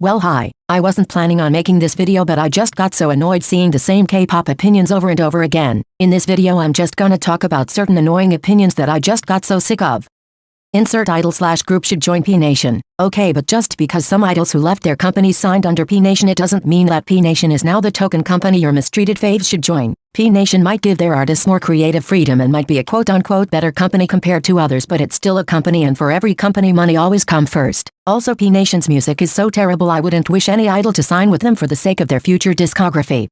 Well hi, I wasn't planning on making this video but I just got so annoyed seeing the same K-pop opinions over and over again. In this video I'm just gonna talk about certain annoying opinions that I just got so sick of. Insert idol/group should join P Nation. Okay, but just because some idols who left their companies signed under P Nation, it doesn't mean that P Nation is now the token company your mistreated faves should join. P Nation might give their artists more creative freedom and might be a quote-unquote better company compared to others, but it's still a company, and for every company money always comes first. Also, P Nation's music is so terrible I wouldn't wish any idol to sign with them for the sake of their future discography.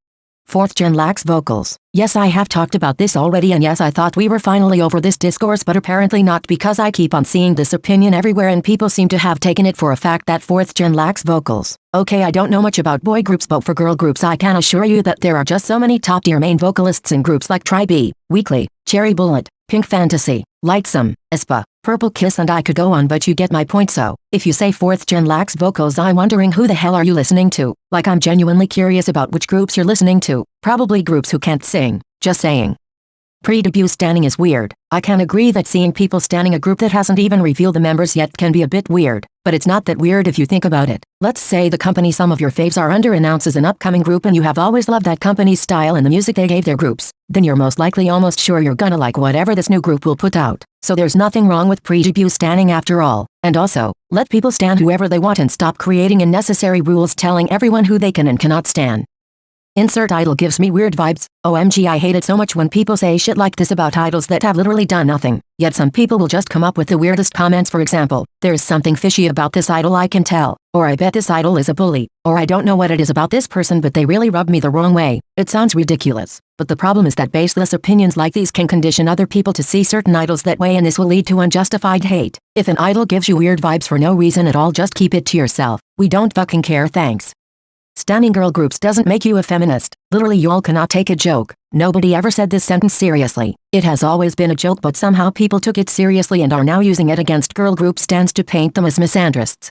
4th Gen lacks vocals. Yes, I have talked about this already, and yes, I thought we were finally over this discourse, but apparently not, because I keep on seeing this opinion everywhere and people seem to have taken it for a fact that 4th Gen lacks vocals. Okay, I don't know much about boy groups, but for girl groups I can assure you that there are just so many top-tier main vocalists in groups like Tribe, Weekly, Cherry Bullet, Pink Fantasy, Lightsome, aespa, Purple Kiss, and I could go on, but you get my point. So, if you say 4th Gen lacks vocals, I'm wondering who the hell are you listening to? Like, I'm genuinely curious about which groups you're listening to. Probably groups who can't sing. Just saying. Pre-debut standing is weird. I can agree that seeing people standing a group that hasn't even revealed the members yet can be a bit weird, but it's not that weird if you think about it. Let's say the company some of your faves are under announces an upcoming group and you have always loved that company's style and the music they gave their groups. Then you're most likely almost sure you're gonna like whatever this new group will put out. So there's nothing wrong with pre-debut standing after all. And also, let people stan whoever they want and stop creating unnecessary rules telling everyone who they can and cannot stan. Insert idol gives me weird vibes. OMG, I hate it so much when people say shit like this about idols that have literally done nothing. Yet some people will just come up with the weirdest comments. For example, there's something fishy about this idol, I can tell. Or I bet this idol is a bully. Or I don't know what it is about this person, but they really rub me the wrong way. It sounds ridiculous. But the problem is that baseless opinions like these can condition other people to see certain idols that way, and this will lead to unjustified hate. If an idol gives you weird vibes for no reason at all, just keep it to yourself. We don't fucking care, thanks. Standing girl groups doesn't make you a feminist. Literally, y'all cannot take a joke. Nobody ever said this sentence seriously. It has always been a joke, but somehow people took it seriously and are now using it against girl group stans to paint them as misandrists.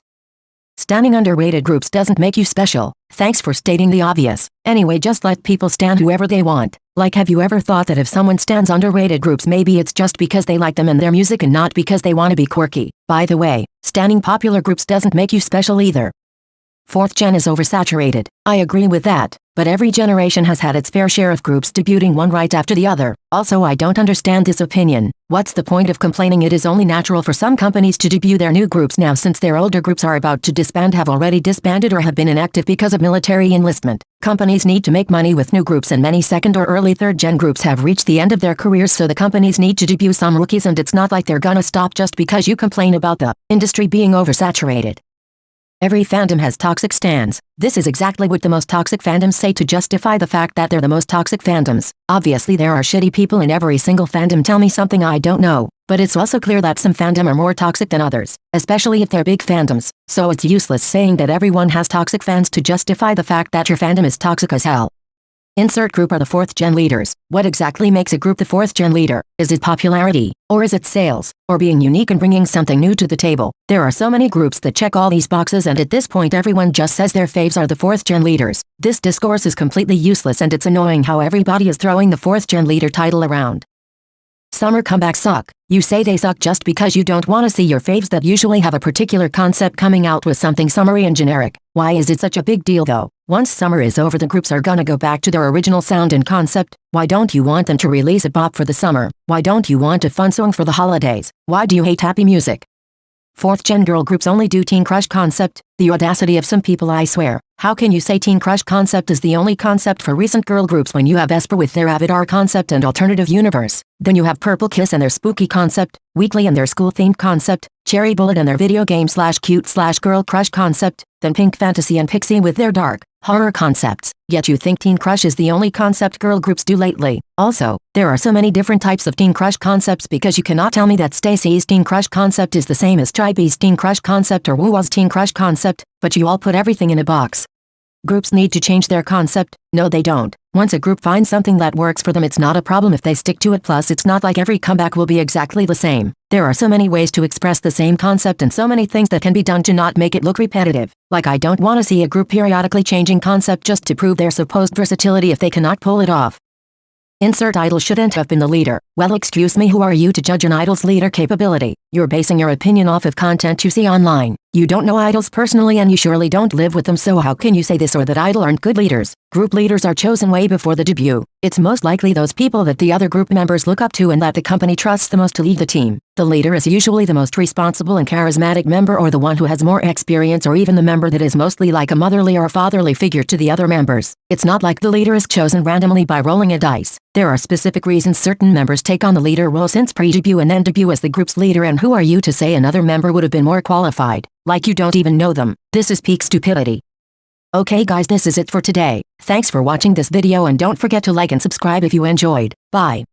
Standing underrated groups doesn't make you special. Thanks for stating the obvious. Anyway, just let people stan whoever they want. Like, have you ever thought that if someone stans underrated groups, maybe it's just because they like them and their music and not because they want to be quirky? By the way, standing popular groups doesn't make you special either. 4th Gen is oversaturated. I agree with that, but every generation has had its fair share of groups debuting one right after the other. Also, I don't understand this opinion. What's the point of complaining? It is only natural for some companies to debut their new groups now, since their older groups are about to disband, have already disbanded, or have been inactive because of military enlistment. Companies need to make money with new groups, and many 2nd or early 3rd Gen groups have reached the end of their careers, so the companies need to debut some rookies, and it's not like they're gonna stop just because you complain about the industry being oversaturated. Every fandom has toxic stans. This is exactly what the most toxic fandoms say to justify the fact that they're the most toxic fandoms. Obviously there are shitty people in every single fandom. Tell me something I don't know. But it's also clear that some fandom are more toxic than others, especially if they're big fandoms. So it's useless saying that everyone has toxic fans to justify the fact that your fandom is toxic as hell. Insert group are the 4th Gen leaders. What exactly makes a group the 4th Gen leader? Is it popularity? Or is it sales? Or being unique and bringing something new to the table? There are so many groups that check all these boxes, and at this point everyone just says their faves are the 4th Gen leaders. This discourse is completely useless, and it's annoying how everybody is throwing the 4th Gen leader title around. Summer comebacks suck. You say they suck just because you don't want to see your faves that usually have a particular concept coming out with something summery and generic. Why is it such a big deal though? Once summer is over, the groups are gonna go back to their original sound and concept. Why don't you want them to release a bop for the summer? Why don't you want a fun song for the holidays? Why do you hate happy music? 4th Gen girl groups only do teen crush concept. The audacity of some people, I swear. How can you say teen crush concept is the only concept for recent girl groups when you have aespa with their Avatar concept and alternative universe? Then you have Purple Kiss and their spooky concept, Weekly and their school-themed concept, Cherry Bullet and their video game/cute/girl crush concept, then Pink Fantasy and Pixie with their dark horror concepts. Yet you think teen crush is the only concept girl groups do lately. Also, there are so many different types of teen crush concepts, because you cannot tell me that Stacy's teen crush concept is the same as Tribe's teen crush concept or Woowa's teen crush concept, but you all put everything in a box. Groups need to change their concept. No, they don't. Once a group finds something that works for them, it's not a problem if they stick to it. Plus, it's not like every comeback will be exactly the same. There are so many ways to express the same concept and so many things that can be done to not make it look repetitive. Like, I don't want to see a group periodically changing concept just to prove their supposed versatility if they cannot pull it off. Insert idol shouldn't have been the leader. Well, excuse me, who are you to judge an idol's leader capability? You're basing your opinion off of content you see online. You don't know idols personally and you surely don't live with them, so how can you say this or that idol aren't good leaders? Group leaders are chosen way before the debut. It's most likely those people that the other group members look up to and that the company trusts the most to lead the team. The leader is usually the most responsible and charismatic member, or the one who has more experience, or even the member that is mostly like a motherly or a fatherly figure to the other members. It's not like the leader is chosen randomly by rolling a dice. There are specific reasons certain members take on the leader role since pre-debut and then debut as the group's leader, and who are you to say another member would have been more qualified? Like you don't even know them. This is peak stupidity. Okay guys, this is it for today. Thanks for watching this video and don't forget to like and subscribe if you enjoyed. Bye.